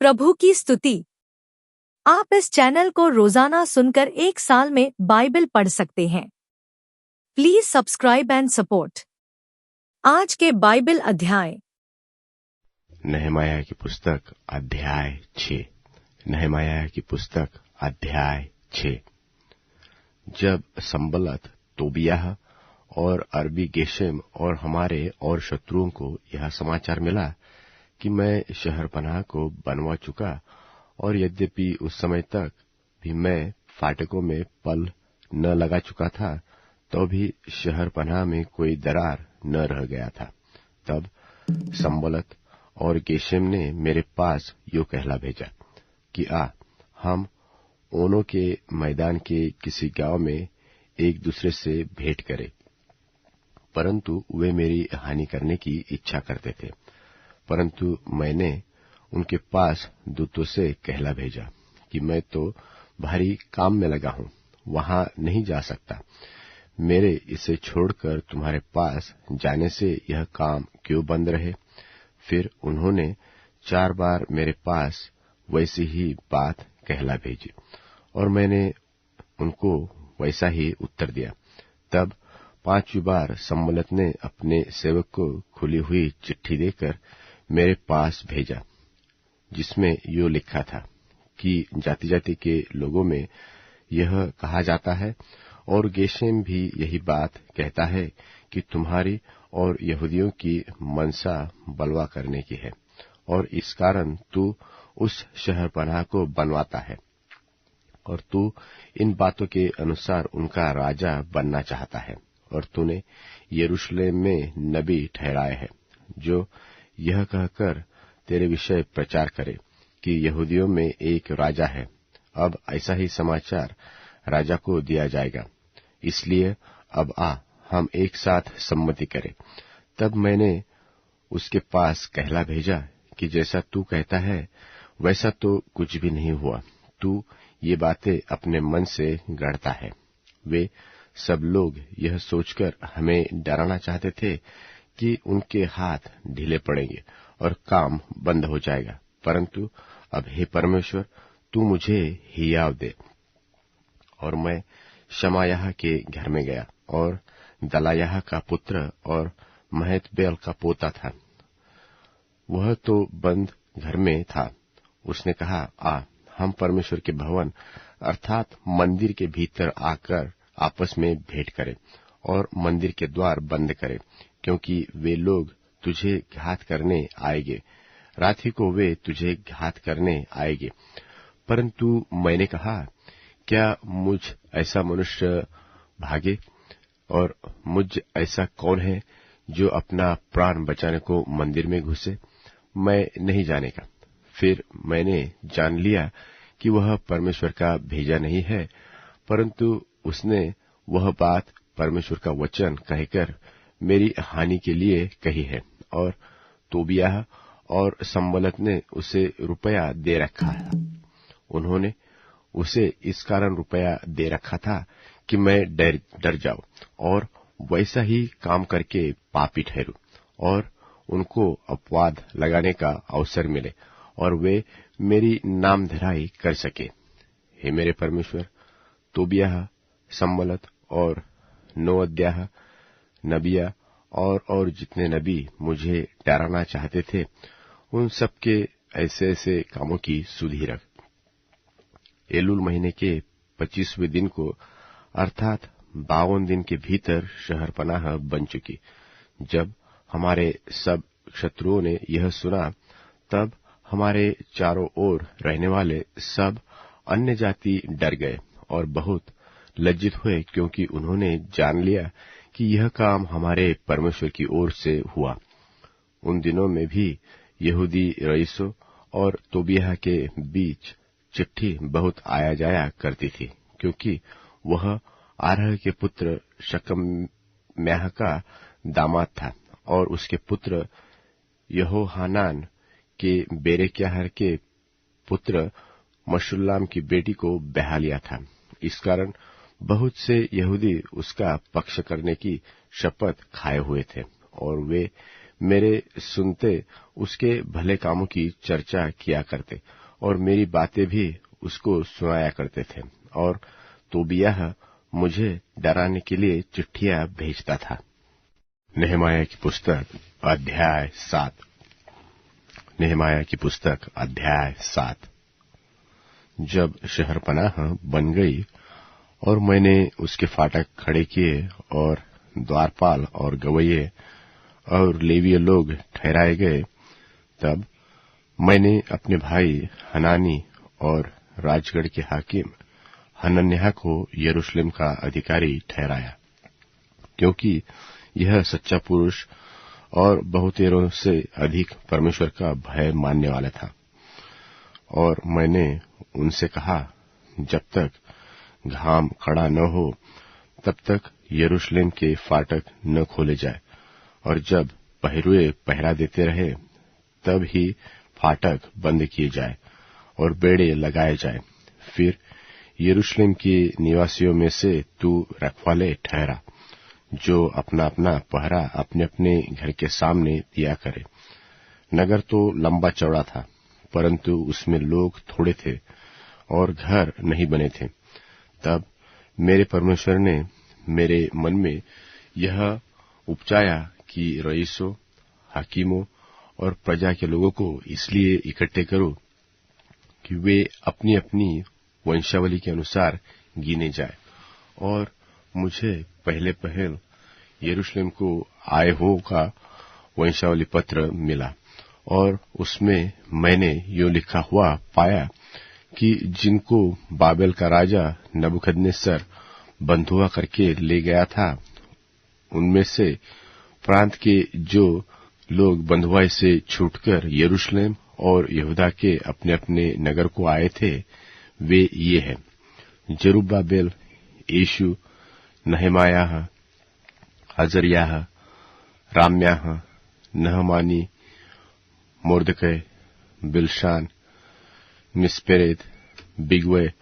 प्रभु की स्तुति। आप इस चैनल को रोजाना सुनकर एक साल में बाइबल पढ़ सकते हैं। Please subscribe and support. आज के बाइबल अध्याय। नहमाया की पुस्तक अध्याय 6। नहमाया की पुस्तक अध्याय 6। जब संबलत, तोबियाह और अरबी गेशेम और हमारे और शत्रुओं को यह समाचार मिला कि मैं शहरपनाह को बनवा चुका, और यद्यपि उस समय तक भी मैं फाटकों में पल न लगा चुका था, तो भी शहरपनाह में कोई दरार न रह गया था, तब संबलत और गेशेम ने मेरे पास यो कहला भेजा कि हम ओनो के मैदान के किसी गांव में एक दूसरे से भेंट करें। परंतु वे मेरी हानि करने की इच्छा करते थे। परंतु मैंने उनके पास दूतों से कहला भेजा कि मैं तो भारी काम में लगा हूं, वहां नहीं जा सकता। मेरे इसे छोड़कर तुम्हारे पास जाने से यह काम क्यों बंद रहे? फिर उन्होंने 4 बार मेरे पास वैसी ही बात कहला भेजी, और मैंने उनको वैसा ही उत्तर दिया। तब 5वीं बार संबलत ने अपने सेवक को खुली हुई चिट्ठी देकर मेरे पास भेजा, जिसमें यो लिखा था कि जाति जाति के लोगों में यह कहा जाता है, और गेशेम भी यही बात कहता है कि तुम्हारी और यहूदियों की मनसा बलवा करने की है, और इस कारण तू उस शहरपनाह को बनवाता है, और तू इन बातों के अनुसार उनका राजा बनना चाहता है। और तूने यरूशलेम में नबी ठहराए है, जो यह कहकर तेरे विषय प्रचार करे कि यहूदियों में एक राजा है। अब ऐसा ही समाचार राजा को दिया जाएगा, इसलिए अब हम एक साथ सम्मति करें। तब मैंने उसके पास कहला भेजा कि जैसा तू कहता है वैसा तो कुछ भी नहीं हुआ, तू ये बातें अपने मन से गढ़ता है। वे सब लोग यह सोचकर हमें डराना चाहते थे कि उनके हाथ ढीले पड़ेंगे और काम बंद हो जाएगा। परंतु अब हे परमेश्वर, तू मुझे हियाव दे। और मैं शमायाह के घर में गया, और दलायाह का पुत्र और महतबेल का पोता था, वह तो बंद घर में था। उसने कहा, हम परमेश्वर के भवन अर्थात मंदिर के भीतर आकर आपस में भेंट करें और मंदिर के द्वार बंद करें, क्योंकि वे लोग तुझे घात करने आएंगे। रात ही को वे तुझे घात करने आएंगे। परंतु मैंने कहा, क्या मुझ ऐसा मनुष्य भागे? और मुझ ऐसा कौन है जो अपना प्राण बचाने को मंदिर में घुसे? मैं नहीं जानेगा। फिर मैंने जान लिया कि वह परमेश्वर का भेजा नहीं है, परंतु उसने वह बात परमेश्वर का वचन कहकर मेरी हानि के लिए कही है। और तोबियाह और संबलत ने उसे रुपया दे रखा है। उन्होंने उसे इस कारण रुपया दे रखा था कि मैं डर जाऊं और वैसा ही काम करके पापी ठहरूं, और उनको अपवाद लगाने का अवसर मिले, और वे मेरी नामधराई कर सके। हे मेरे परमेश्वर, तोबियाह, संबलत और नोअद्याह, नबिया और जितने नबी मुझे डराना चाहते थे, उन सबके ऐसे ऐसे कामों की सुधि रख। एलूल महीने के 25वें दिन को अर्थात 52 दिन के भीतर शहरपनाह बन चुकी। जब हमारे सब शत्रुओं ने यह सुना, तब हमारे चारों ओर रहने वाले सब अन्य जाति डर गए और बहुत लज्जित हुए, क्योंकि उन्होंने जान लिया कि यह काम हमारे परमेश्वर की ओर से हुआ। उन दिनों में भी यहूदी रईसों और तोबियाह के बीच चिट्ठी बहुत आया जाया करती थी, क्योंकि वह आरह के पुत्र शकम्याह का दामाद था, और उसके पुत्र यहोहानान के बेरेक्याह के पुत्र मशुल्लाम की बेटी को ब्याह लिया था। इस कारण बहुत से यहूदी उसका पक्ष करने की शपथ खाए हुए थे, और वे मेरे सुनते उसके भले कामों की चर्चा किया करते और मेरी बातें भी उसको सुनाया करते थे। और तोबियाह मुझे डराने के लिए चिट्ठियां भेजता था। नेहमाया की पुस्तक अध्याय 7। नेहमाया की पुस्तक अध्याय 7। जब शहरपनाह बन गई और मैंने उसके फाटक खड़े किए और द्वारपाल और गवैये और लेवीय लोग ठहराए गए, तब मैंने अपने भाई हनानी और राजगढ़ के हाकिम हनन्याह को यरूशलेम का अधिकारी ठहराया, क्योंकि यह सच्चा पुरुष और बहुतेरों से अधिक परमेश्वर का भय मानने वाला था। और मैंने उनसे कहा, जब तक घाम खड़ा न हो तब तक यरूशलेम के फाटक न खोले जाए, और जब पहरुए पहरा देते रहे तब ही फाटक बंद किए जाए और बेड़े लगाए जाए। फिर यरूशलेम के निवासियों में से तू रखवाले ठहरा, जो अपना अपना पहरा अपने अपने घर के सामने दिया करे। नगर तो लंबा चौड़ा था, परंतु उसमें लोग थोड़े थे और घर नहीं बने थे। तब मेरे परमेश्वर ने मेरे मन में यह उपजाया कि रईसों, हाकिमों और प्रजा के लोगों को इसलिए इकट्ठे करूं कि वे अपनी अपनी वंशावली के अनुसार गिने जाए। और मुझे पहले पहल यरूशलेम को आए हो का वंशावली पत्र मिला, और उसमें मैंने यो लिखा हुआ पाया कि जिनको बाबेल का राजा नबूकदनेस्सर बंधुआ करके ले गया था, उनमें से प्रांत के जो लोग बंधुआई से छूटकर यरूशलेम और यहूदा के अपने अपने नगर को आए थे, वे ये हैं: जरुब्बाबेल, यीशु, नहमायाह, अजर्याह, राम्याह, नहमानी, मोर्दकै, बिलशान, मिस्पेरेद, बिगवै,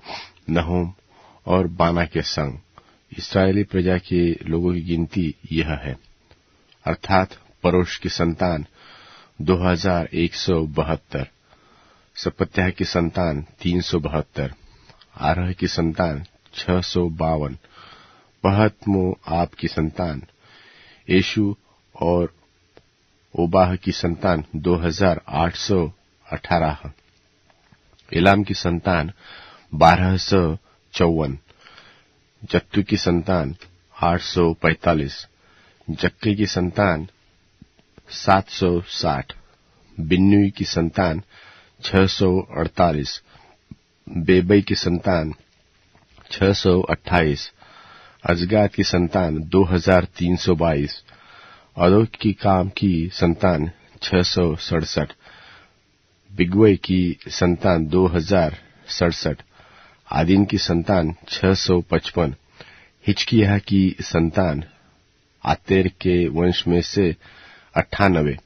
नहोम और बाना के संग। इस्राएली प्रजा के लोगों की गिनती यह है, अर्थात परोश की संतान 2172, सपत्याह की संतान 372, आरह की संतान 652, पहतमो आप की संतान यीशु और ओबाह की संतान 2818, इलाम की संतान 1254, जत्तू की संतान 845, जक्के की संतान 760, बिन्नुई की संतान 648, बेबई की संतान 628, अजगाद की संतान 2322, अदोक की काम की संतान 667, बिगवई की संतान 2067, आदीन की संतान 655, हिचकिय्याह की संतान आतेर के वंश में से 98,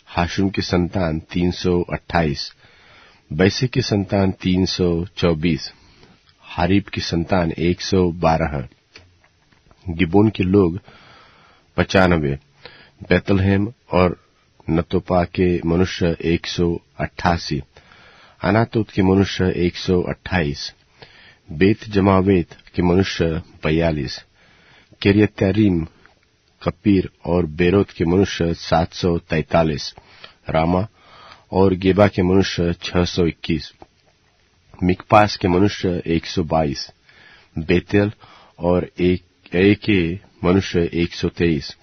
हाशुम की संतान 328, बैसे की संतान 324, हारीब की संतान 112, गिबोन के लोग 95, बैतलहम और नतोपा के मनुष्य 188, अनातोत के मनुष्य 128, बेत जमावेत के मनुष्य 42, किर्यत्यारीम, कपीर और बेरोत के मनुष्य 743, रामा और गेबा के मनुष्य 621, मिकपास के मनुष्य 122, बेतेल और एक के मनुष्य 123,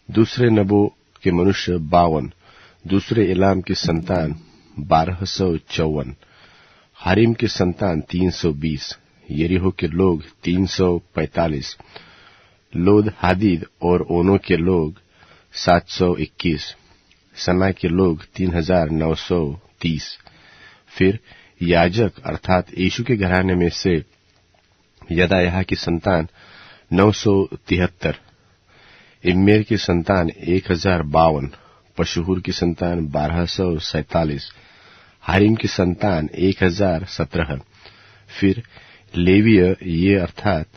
दूसरे नबो के मनुष्य 52, दूसरे इलाम की संतान 1254, हारिम की संतान 320, यरीहो के लोग 345, लोद हादीद और ओनो के लोग 721, सना के लोग 3930। फिर याजक अर्थात यीशु के घराने में से यदायाह की संतान 973, इम्मेर की संतान 1052, पशहूर की संतान 1247, हारिम की संतान 1017। फिर लेवीय ये अर्थात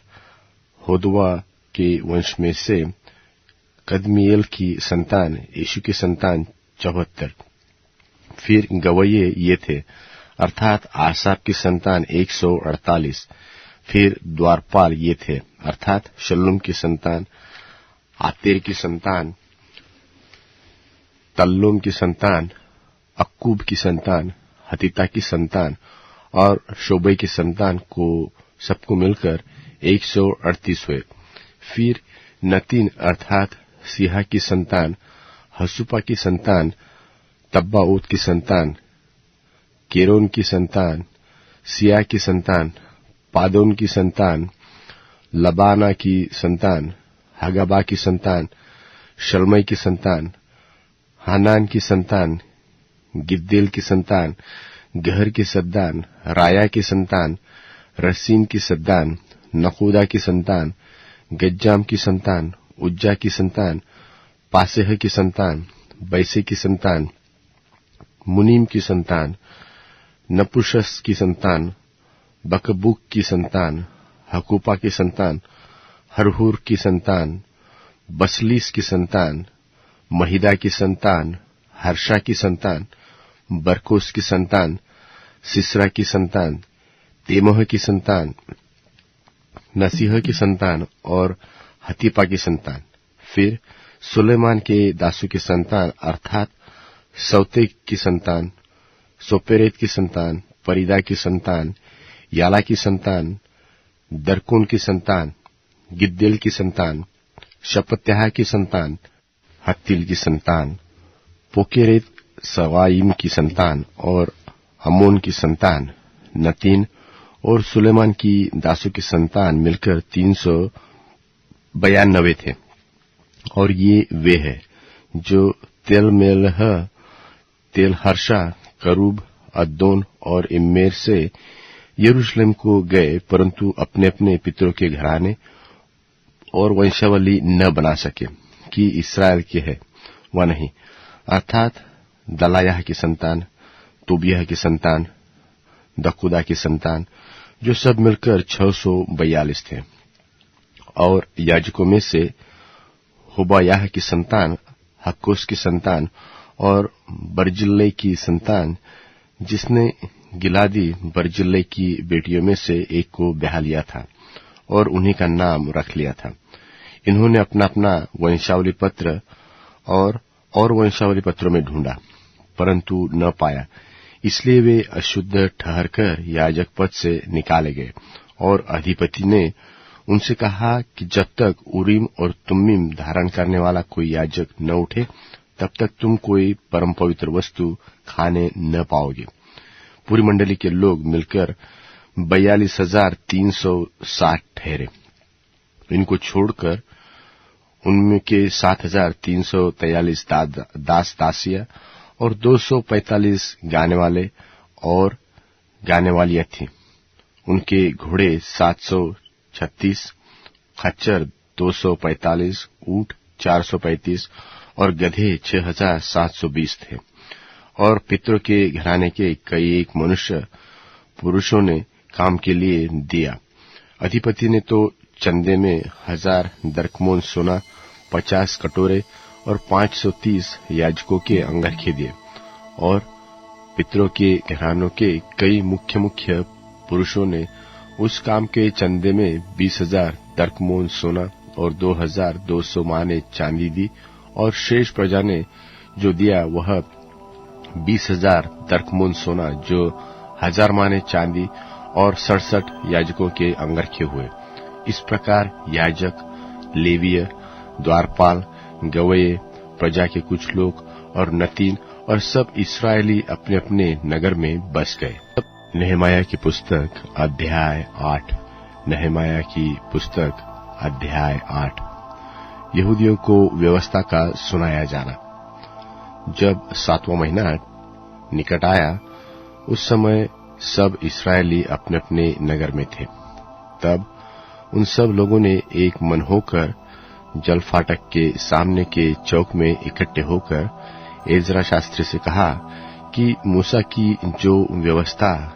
होदवा के वंश में से कदमिएल की संतान, यीशु की संतान 74। फिर गवये ये थे, अर्थात आसाप की संतान 148। फिर द्वारपाल ये थे, अर्थात शल्लूम की संतान, आतेर की संतान, तल्लोम की संतान, अक्कूब की संतान, हतीता की संतान और शोबै की संतान को सबको मिलकर 138 हुए। फिर नतीन अर्थात सिहा की संतान, हसुपा की संतान, तब्बाओत की संतान, केरोन की संतान, सिया की संतान, पादोन की संतान, लबाना की संतान, हगाबा की संतान, शल्मै की संतान, हानान की संतान, गिद्देल की संतान, गहर की संतान, राया की संतान, रसीन की संतान, नकूदा की संतान, गज्जाम की संतान, उज्जा की संतान, पासेह की संतान, बैसे की संतान, मुनीम की संतान, नपुशस की संतान, बकबूक की संतान, हकूपा की संतान, हरहूर की संतान, बसलीस की संतान, महिदा की संतान, हर्षा की संतान, बरकोस की संतान, सिसरा की संतान, तेमोह की संतान, नसीह की संतान और हतीपा की संतान। फिर सुलेमान के दासों की संतान अर्थात सौते की संतान, सोपेरेत की संतान, परिदा की संतान, याला की संतान, दरकुन की संतान, गिद्देल की संतान, शपत्याह की संतान, हत्तिल की संतान, पोकेरेत सवाइम की संतान और अमोन की संतान, नतीन और सुलेमान की दासों की संतान मिलकर 392 थे। और ये वे हैं जो तेलमेलह, तेलहर्षा, करूब, अद्दोन और इम्मेर से यरूशलेम को गए, परंतु अपने अपने पितरों के घराने और वंशावली न बना सके कि इस्राएल के है वह नहीं, अर्थात दलायाह की संतान, तोबियाह की संतान, दकुदा की संतान, जो सब मिलकर 642 थे। और याजकों में से होबायाह की संतान, हक्कोस की संतान और बर्जिल्लै की संतान, जिसने गिलादी बर्जिल्लै की बेटियों में से एक को ब्याह लिया था और उन्हीं का नाम रख लिया था। इन्होंने अपना अपना वंशावली पत्र और वंशावली पत्रों में ढूंढा, परंतु न पाया, इसलिए वे अशुद्ध ठहरकर याजक पद से निकाले गए। और अधिपति ने उनसे कहा कि जब तक उरीम और तुम्मीम धारण करने वाला कोई याजक न उठे, तब तक तुम कोई परम पवित्र वस्तु खाने न पाओगे। पूरी मंडली के लोग मिलकर 42,360 ठहरे। इनको छोड़कर उनमें के 7,343 दास दासियां और 245 गाने वाले और गाने वालियां थीं। उनके घोड़े 736, खच्चर 245, ऊंट 435 और गधे 6,720 थे। और पितरों के घराने के कई एक मनुष्य पुरुषों ने काम के लिए दिया। अधिपति ने तो चंदे में 1000 दरकमोन सोना, 50 कटोरे और 530 याजकों के अंगरखे दिए। और पितरों के घरानों के कई मुख्य मुख्य पुरुषों ने उस काम के चंदे में 20,000 दरकमोन सोना और 2,200 माने चांदी दी। और शेष प्रजा ने जो दिया वह 20,000 दरकमोन सोना, जो 1000 माने चांदी और 67 याजकों के अंगरखे हुए। इस प्रकार याजक, लेवीय, द्वारपाल, गवये, प्रजा के कुछ लोग और नतीन और सब इस्राएली अपने अपने नगर में बस गए। नहमाया की पुस्तक अध्याय 8। नहमाया की पुस्तक अध्याय 8। यहूदियों को व्यवस्था का सुनाया जाना। जब 7वां महीना निकट आया, उस समय सब इस्राएली अपने अपने नगर में थे। तब उन सब लोगों ने एक मन होकर जल फाटक के सामने के चौक में इकट्ठे होकर एजरा शास्त्री से कहा कि मूसा की जो व्यवस्था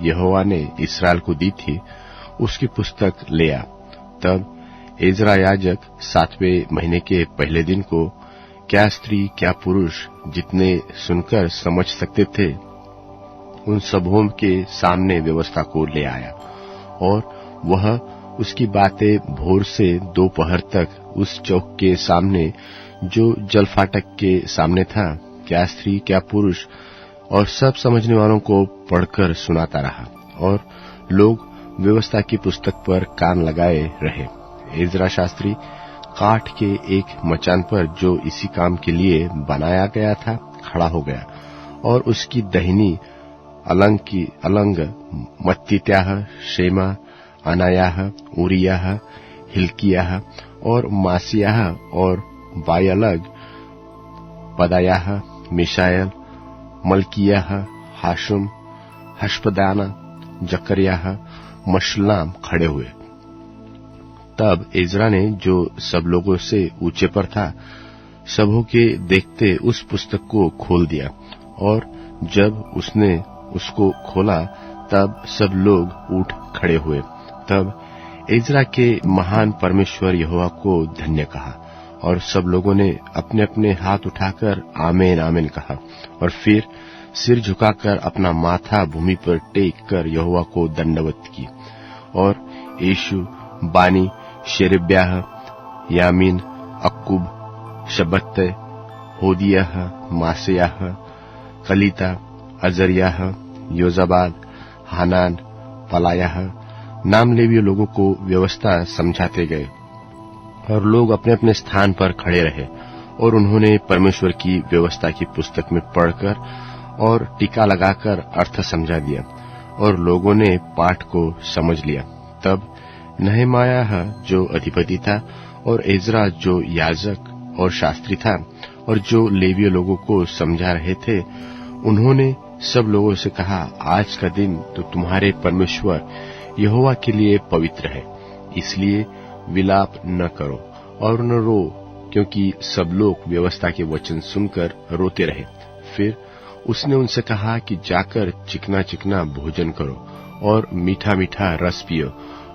यहोवा ने इस्राएल को दी थी, उसकी पुस्तक ले आ। तब एजरा याजक 7वें महीने के पहले दिन को क्या स्त्री क्या पुरुष जितने सुनकर समझ सकते थे उन सबों के सामने व्यवस्था को ले आया और वह उसकी बातें भोर से दोपहर तक उस चौक के सामने जो जलफाटक के सामने था क्या स्त्री क्या पुरुष और सब समझने वालों को पढ़कर सुनाता रहा और लोग व्यवस्था की पुस्तक पर कान लगाए रहे। एजरा शास्त्री काठ के एक मचान पर जो इसी काम के लिए बनाया गया था खड़ा हो गया और उसकी दाहिनी अलंग मत्तित्याह शेमा अनायाह उरियाह हिल्कियाह और मासियाह और बायलग पदायाह मिशायल मलकियाह हाशुम हशपदाना जकरियाह मशल्लाम खड़े हुए। तब एजरा ने जो सब लोगों से ऊंचे पर था सबों के देखते उस पुस्तक को खोल दिया और जब उसने उसको खोला तब सब लोग उठ खड़े हुए। तब एजरा के महान परमेश्वर यहोवा को धन्य कहा और सब लोगों ने अपने अपने हाथ उठाकर आमीन आमीन कहा और फिर सिर झुकाकर अपना माथा भूमि पर टेक कर यहोवा को दंडवत की। और यीशु बानी शेरेब्याह यामीन अक्कुब शबत्ते होदियाह मासेयाह कलीता अजरियाह योजाबाद हानान पलायाह नाम लेवी लोगों को व्यवस्था समझाते गए और लोग अपने अपने स्थान पर खड़े रहे और उन्होंने परमेश्वर की व्यवस्था की पुस्तक में पढ़कर और टीका लगाकर अर्थ समझा दिया और लोगों ने पाठ को समझ लिया। तब नहमायाह जो अधिपति था और एजरा जो याजक और शास्त्री था और जो लेवीय लोगों को समझा रहे थे उन्होंने सब लोगों से कहा, आज का दिन तो तुम्हारे परमेश्वर यहोवा के लिए पवित्र है, इसलिए विलाप न करो और न रो, क्योंकि सब लोग व्यवस्था के वचन सुनकर रोते रहे। फिर उसने उनसे कहा कि जाकर चिकना चिकना भोजन करो और मीठा मीठा रस पियो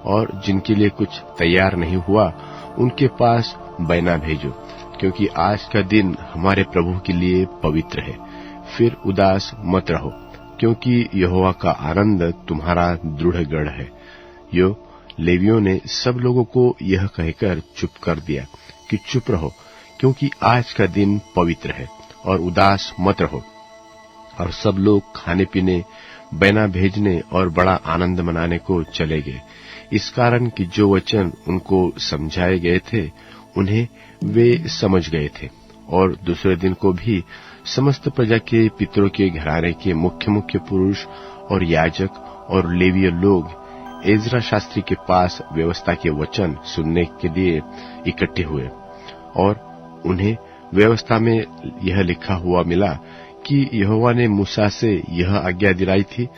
और जिनके लिए कुछ तैयार नहीं हुआ उनके पास बैना भेजो, क्योंकि आज का दिन हमारे प्रभु के लिए पवित्र है। फिर उदास मत रहो, क्योंकि यहोवा का आनंद तुम्हारा दृढ़ गढ़ है। यो लेवियों ने सब लोगों को यह कहकर चुप कर दिया कि चुप रहो, क्योंकि आज का दिन पवित्र है, और उदास मत रहो। और सब लोग खाने पीने, बैना भेजने और बड़ा आनंद मनाने को चले गए, इस कारण कि जो वचन उनको समझाए गए थे उन्हें वे समझ गए थे। और दूसरे दिन को भी समस्त प्रजा के पितरों के घराने के मुख्य मुख्य पुरुष और याजक और लेवीय लोग एजरा शास्त्री के पास व्यवस्था के वचन सुनने के लिए इकट्ठे हुए। और उन्हें व्यवस्था में यह लिखा हुआ मिला कि यहोवा ने मूसा से यह आज्ञा दिलाई थी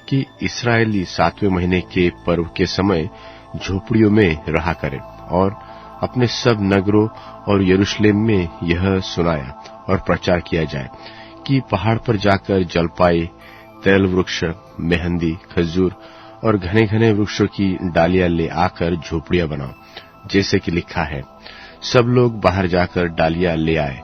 कि इस्राएली 7वें महीने के पर्व के समय झोपड़ियों में रहा करें, और अपने सब नगरों और यरूशलेम में यह सुनाया और प्रचार किया जाए कि पहाड़ पर जाकर जलपाई, तैल वृक्ष, मेहंदी, खजूर और घने घने वृक्षों की डालियां ले आकर झोपड़ियां बनाओ, जैसे कि लिखा है। सब लोग बाहर जाकर डालियां ले आए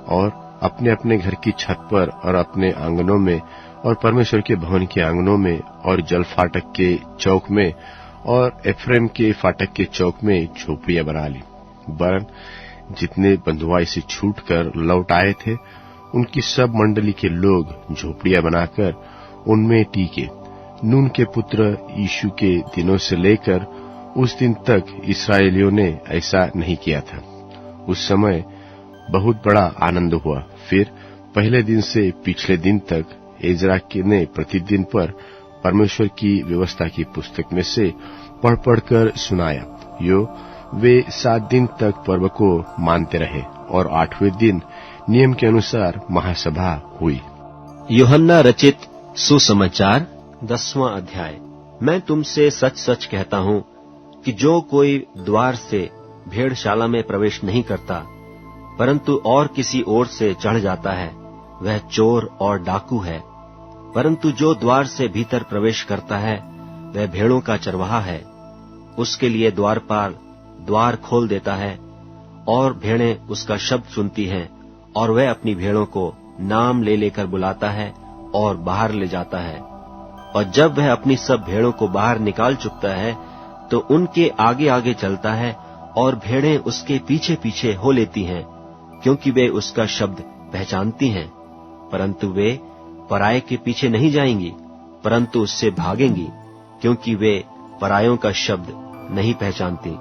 और अपने अपने घर की छत पर और अपने आंगनों में और परमेश्वर के भवन के आंगनों में और जल फाटक के चौक में और एफ्रेम के फाटक के चौक में झोपड़ियां बना ली। वरन जितने बंधुआ इसे छूटकर लौट आए थे उनकी सब मंडली के लोग झोपड़ियां बनाकर उनमें टीके। नून के पुत्र यीशु के दिनों से लेकर उस दिन तक इस्राएलियों ने ऐसा नहीं किया था। उस समय बहुत बड़ा आनंद हुआ। फिर पहले दिन से पिछले दिन तक एजरा ने प्रतिदिन पर परमेश्वर की व्यवस्था की पुस्तक में से पढ़ पढ़कर सुनाया। वे 7 दिन तक पर्व को मानते रहे और 8वें दिन नियम के अनुसार महासभा हुई। यूहन्ना रचित सुसमाचार 10वां अध्याय। मैं तुमसे सच सच कहता हूँ कि जो कोई द्वार से भेड़शाला में प्रवेश नहीं करता परंतु और किसी ओर से चढ़ जाता है, वह चोर और डाकू है। परंतु जो द्वार से भीतर प्रवेश करता है वह भेड़ों का चरवाहा है। उसके लिए द्वारपाल द्वार खोल देता है और भेड़ें उसका शब्द सुनती हैं, और वह अपनी भेड़ों को नाम ले लेकर बुलाता है और बाहर ले जाता है। और जब वह अपनी सब भेड़ों को बाहर निकाल चुकता है तो उनके आगे आगे चलता है, और भेड़ें उसके पीछे पीछे हो लेती हैं, क्योंकि वे उसका शब्द पहचानती हैं। परंतु वे पराये के पीछे नहीं जाएंगी, परंतु उससे भागेंगी, क्योंकि वे परायों का शब्द नहीं पहचानती।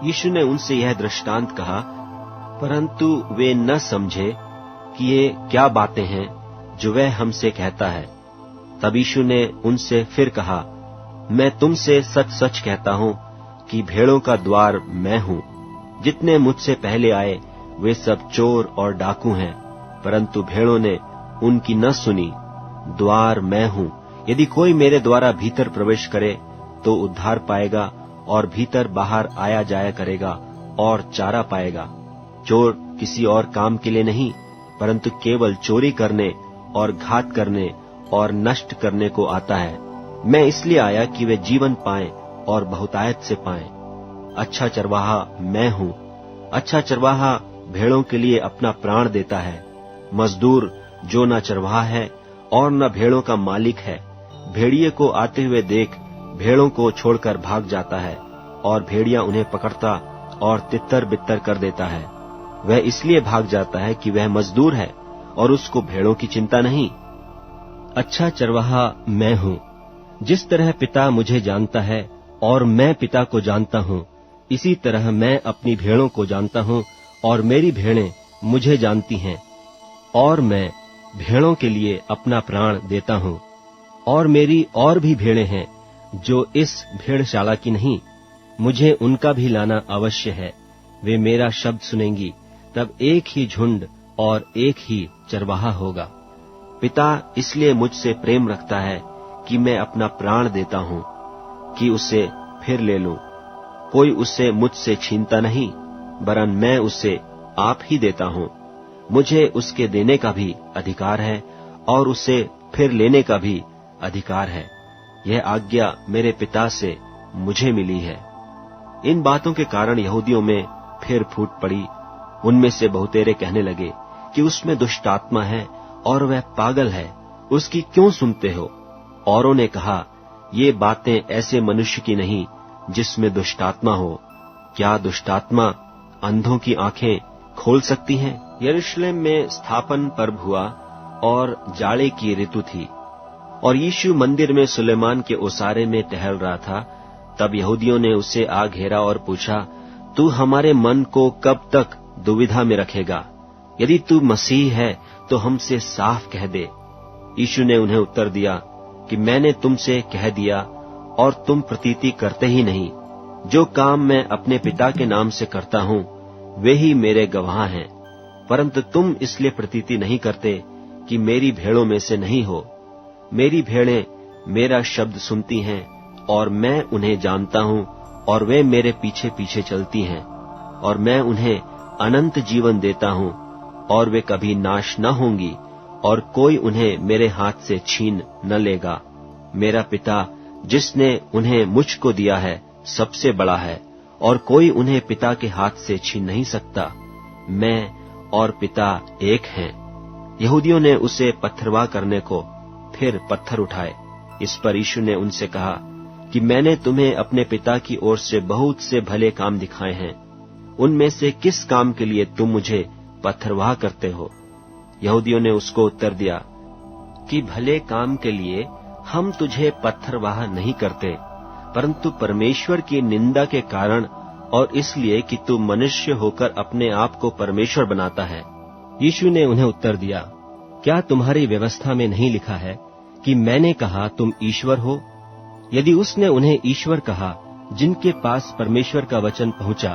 यीशु ने उनसे यह दृष्टांत कहा, परंतु वे न समझे कि ये क्या बातें हैं जो वह हमसे कहता है। तब यीशु ने उनसे फिर कहा, मैं तुमसे सच सच कहता हूं कि भेड़ों का द्वार मैं हूं। जितने मुझसे पहले आए वे सब चोर और डाकू हैं, परंतु भेड़ों ने उनकी न सुनी। द्वार मैं हूं। यदि कोई मेरे द्वारा भीतर प्रवेश करे तो उद्धार पाएगा, और भीतर बाहर आया जाया करेगा और चारा पाएगा। चोर किसी और काम के लिए नहीं, परंतु केवल चोरी करने और घात करने और नष्ट करने को आता है। मैं इसलिए आया कि वे जीवन पाएं और बहुतायत से पाएं। अच्छा चरवाहा मैं हूं। अच्छा चरवाहा भेड़ों के लिए अपना प्राण देता है। मजदूर जो न चरवाहा है और न भेड़ों का मालिक है, भेड़िए को आते हुए देख भेड़ों को छोड़कर भाग जाता है, और भेड़िया उन्हें पकड़ता और तितर बितर कर देता है। वह इसलिए भाग जाता है कि वह मजदूर है और उसको भेड़ों की चिंता नहीं। अच्छा चरवाहा मैं हूं। जिस तरह पिता मुझे जानता है और मैं पिता को जानता हूं, इसी तरह मैं अपनी भेड़ों को जानता हूं, और मेरी भेड़ें मुझे जानती हैं, और मैं भेड़ों के लिए अपना प्राण देता हूं। और मेरी और भी भेड़ें हैं जो इस भेड़शाला की नहीं, मुझे उनका भी लाना अवश्य है। वे मेरा शब्द सुनेंगी, तब एक ही झुंड और एक ही चरवाहा होगा। पिता इसलिए मुझसे प्रेम रखता है कि मैं अपना प्राण देता हूं कि उसे फिर ले लूं। कोई उसे मुझसे छीनता नहीं, वरन मैं उसे आप ही देता हूं। मुझे उसके देने का भी अधिकार है और उसे फिर लेने का भी अधिकार है। यह आज्ञा मेरे पिता से मुझे मिली है। इन बातों के कारण यहूदियों में फिर फूट पड़ी। उनमें से बहुतेरे कहने लगे कि उसमें दुष्ट आत्मा है और वह पागल है, उसकी क्यों सुनते हो? औरों ने कहा, ये बातें ऐसे मनुष्य की नहीं जिसमें दुष्ट आत्मा हो। क्या दुष्ट आत्मा अंधों की आंखें खोल सकती हैं? यरूशलेम में स्थापन पर्व हुआ और जाड़े की ऋतु थी, और यीशु मंदिर में सुलेमान के ओसारे में टहल रहा था। तब यहूदियों ने उसे आ घेरा और पूछा, तू हमारे मन को कब तक दुविधा में रखेगा? यदि तू मसीह है तो हमसे साफ कह दे। यीशु ने उन्हें उत्तर दिया कि मैंने तुमसे कह दिया और तुम प्रतीति करते ही नहीं। जो काम मैं अपने पिता के नाम से करता हूं वे ही मेरे गवाह हैं, परंतु तुम इसलिए प्रतीति नहीं करते कि मेरी भेड़ों में से नहीं हो। मेरी भेड़ें मेरा शब्द सुनती हैं और मैं उन्हें जानता हूं, और वे मेरे पीछे पीछे चलती हैं, और मैं उन्हें अनंत जीवन देता हूं, और वे कभी नाश न होंगी, और कोई उन्हें मेरे हाथ से छीन न लेगा। मेरा पिता जिसने उन्हें मुझको दिया है सबसे बड़ा है, और कोई उन्हें पिता के हाथ से छीन नहीं सकता। मैं और पिता एक हैं। यहूदियों ने उसे पत्थरवाह करने को फिर पत्थर उठाए। इस पर यीशु ने उनसे कहा कि मैंने तुम्हें अपने पिता की ओर से बहुत से भले काम दिखाए हैं, उनमें से किस काम के लिए तुम मुझे पत्थरवाह करते हो? यहूदियों ने उसको उत्तर दिया कि भले काम के लिए हम तुझे पत्थरवाह नहीं करते, परंतु परमेश्वर की निंदा के कारण, और इसलिए कि तू मनुष्य होकर अपने आप को परमेश्वर बनाता है। यीशु ने उन्हें उत्तर दिया, क्या तुम्हारी व्यवस्था में नहीं लिखा है कि मैंने कहा तुम ईश्वर हो? यदि उसने उन्हें ईश्वर कहा जिनके पास परमेश्वर का वचन पहुंचा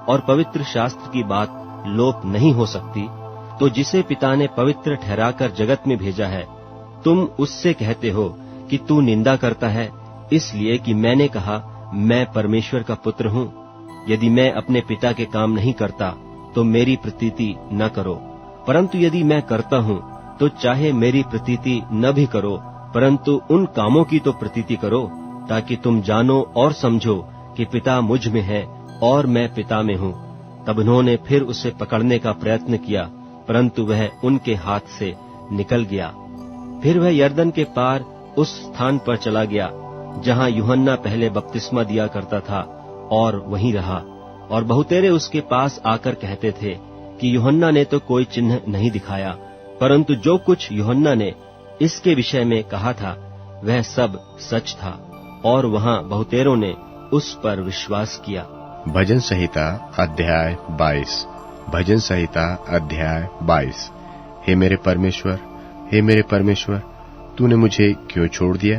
और पवित्र शास्त्र की बात लोप नहीं हो सकती, तो जिसे पिता ने पवित्र ठहराकर जगत में भेजा है, तुम उससे कहते हो कि तू निंदा करता है, इसलिए कि मैंने कहा मैं परमेश्वर का पुत्र हूँ। यदि मैं अपने पिता के काम नहीं करता तो मेरी प्रतीति न करो, परंतु यदि मैं करता हूँ तो चाहे मेरी प्रतीति न भी करो, परंतु उन कामों की तो प्रतीति करो, ताकि तुम जानो और समझो कि पिता मुझ में है और मैं पिता में हूँ। तब उन्होंने फिर उसे पकड़ने का प्रयत्न किया, परंतु वह उनके हाथ से निकल गया। फिर वह यरदन के पार उस स्थान पर चला गया जहाँ यूहन्ना पहले बपतिस्मा दिया करता था, और वहीं रहा। और बहुतेरे उसके पास आकर कहते थे कि यूहन्ना ने तो कोई चिन्ह नहीं दिखाया, परंतु जो कुछ यूहन्ना ने इसके विषय में कहा था वह सब सच था। और वहाँ बहुतेरों ने उस पर विश्वास किया। भजन संहिता अध्याय 22। भजन संहिता अध्याय 22। हे मेरे परमेश्वर, हे मेरे परमेश्वर, तूने मुझे क्यों छोड़ दिया?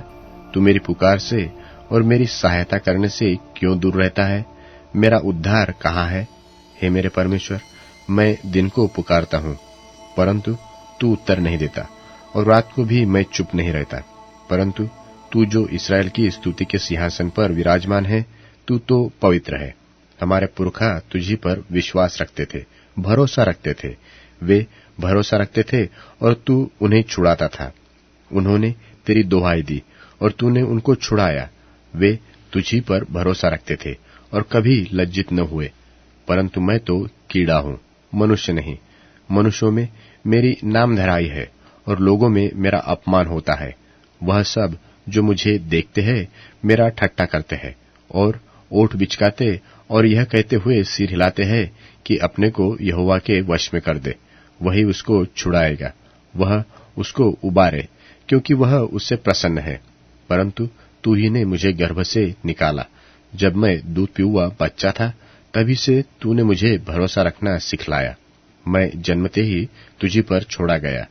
तू मेरी पुकार से और मेरी सहायता करने से क्यों दूर रहता है? मेरा उद्धार कहाँ है? हे मेरे परमेश्वर, मैं दिन को पुकारता हूँ, परंतु तू उत्तर नहीं देता, और रात को भी मैं चुप नहीं रहता। परंतु तू जो इस्राएल की स्तुति के सिंहासन पर विराजमान है, तू तो पवित्र है। हमारे पुरखा तुझी पर विश्वास रखते थे, भरोसा रखते थे। वे भरोसा रखते थे और तू उन्हें छुड़ाता था। उन्होंने तेरी दुहाई दी और तूने उनको छुड़ाया। वे तुझी पर भरोसा रखते थे और कभी लज्जित न हुए। परंतु मैं तो कीड़ा हूँ, मनुष्य नहीं। मनुष्यों में मेरी नामधराई है और लोगों में मेरा अपमान होता है। वह सब जो मुझे देखते हैं मेरा ठट्ठा करते हैं और ओठ बिचकाते और यह कहते हुए सिर हिलाते हैं कि अपने को यहोवा के वश में कर दे, वही उसको छुड़ाएगा। वह उसको उबारे, क्योंकि वह उससे प्रसन्न है। परंतु तू ही ने मुझे गर्भ से निकाला। जब मैं दूध पियुआ बच्चा था, तभी से तूने मुझे भरोसा रखना सिखलाया। मैं जन्मते ही तुझी पर छोड़ा गया।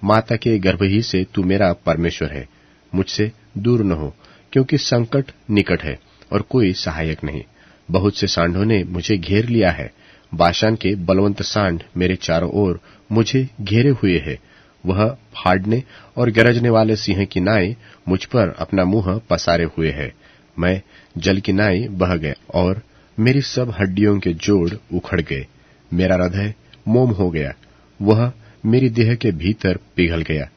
माता के गर्भ ही से तू मेरा परमेश्वर है। मुझसे दूर न हो, क्योंकि संकट निकट है और कोई सहायक नहीं। बहुत से सांडों ने मुझे घेर लिया है। बाशान के बलवंत सांड मेरे चारों ओर मुझे घेरे हुए है। वह फाड़ने और गरजने वाले सिंह की नाई मुझ पर अपना मुंह पसारे हुए है। मैं जल की नाई बह गया और मेरी सब हड्डियों के जोड़ उखड़ गए। मेरा हृदय मोम हो गया, वह मेरी देह के भीतर पिघल गया।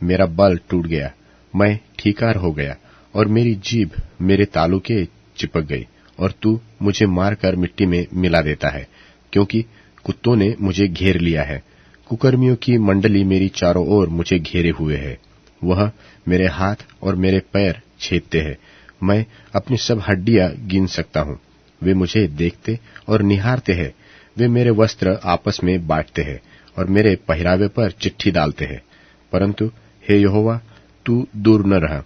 मेरा बल टूट गया, मैं ठीकार हो गया और मेरी जीभ मेरे तालू के चिपक गई। और तू मुझे मारकर मिट्टी में मिला देता है, क्योंकि कुत्तों ने मुझे घेर लिया है। कुकर्मियों की मंडली मेरी चारों ओर मुझे घेरे हुए है। वह मेरे हाथ और मेरे पैर छेदते हैं। मैं अपनी सब हड्डियां गिन सकता हूँ। वे मुझे देखते और निहारते हैं। वे मेरे वस्त्र आपस में बांटते हैं और मेरे पहरावे पर चिट्ठी डालते हैं। परंतु हे यहोवा, तू दूर न रह।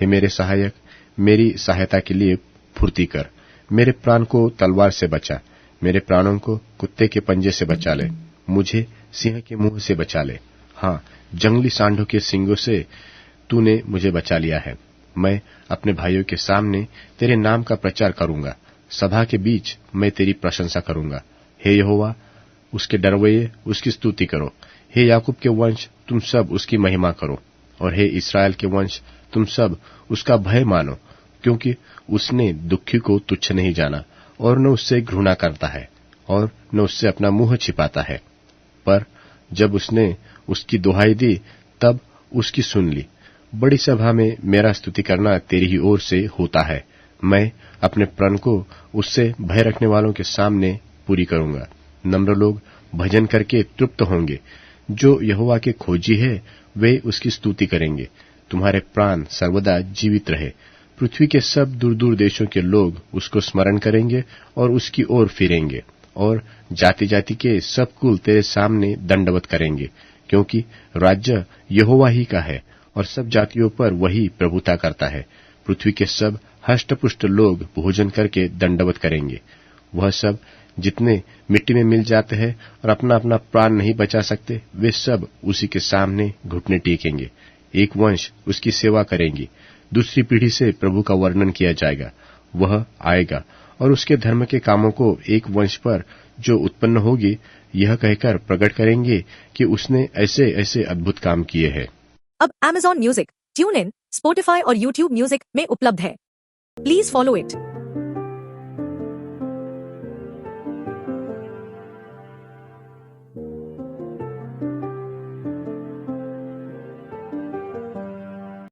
हे मेरे सहायक, मेरी सहायता के लिए फुर्ती कर। मेरे प्राण को तलवार से बचा, मेरे प्राणों को कुत्ते के पंजे से बचा ले। मुझे सिंह के मुंह से बचा ले। हाँ, जंगली सांडों के सींगों से तूने मुझे बचा लिया है। मैं अपने भाइयों के सामने तेरे नाम का प्रचार करूंगा। सभा के बीच मैं तेरी प्रशंसा करूंगा। हे यहोवा, उसके डरवैये उसकी स्तुति करो। हे याकूब के वंश, तुम सब उसकी महिमा करो। और हे इस्राएल के वंश, तुम सब उसका भय मानो, क्योंकि उसने दुखी को तुच्छ नहीं जाना और न उससे घृणा करता है और न उससे अपना मुंह छिपाता है। पर जब उसने उसकी दुहाई दी, तब उसकी सुन ली। बड़ी सभा में मेरा स्तुति करना तेरी ही ओर से होता है। मैं अपने प्रण को उससे भय रखने वालों के सामने पूरी करूंगा। नम्र लोग भजन करके तृप्त होंगे। जो यहोवा के खोजी है, वे उसकी स्तुति करेंगे। तुम्हारे प्राण सर्वदा जीवित रहे। पृथ्वी के सब दूर दूर देशों के लोग उसको स्मरण करेंगे और उसकी ओर फिरेंगे। और जाति जाति के सब कुल तेरे सामने दंडवत करेंगे, क्योंकि राज्य यहोवा ही का है और सब जातियों पर वही प्रभुता करता है। पृथ्वी के सब हष्टपुष्ट लोग भोजन करके दंडवत करेंगे। वह सब जितने मिट्टी में मिल जाते हैं और अपना अपना प्राण नहीं बचा सकते, वे सब उसी के सामने घुटने टेकेंगे। एक वंश उसकी सेवा करेंगी, दूसरी पीढ़ी से प्रभु का वर्णन किया जाएगा। वह आएगा और उसके धर्म के कामों को एक वंश पर जो उत्पन्न होगी यह कहकर प्रकट करेंगे कि उसने ऐसे ऐसे अद्भुत काम किए हैं। अब Amazon music, tune in, Spotify और YouTube म्यूजिक में उपलब्ध है। Please follow it.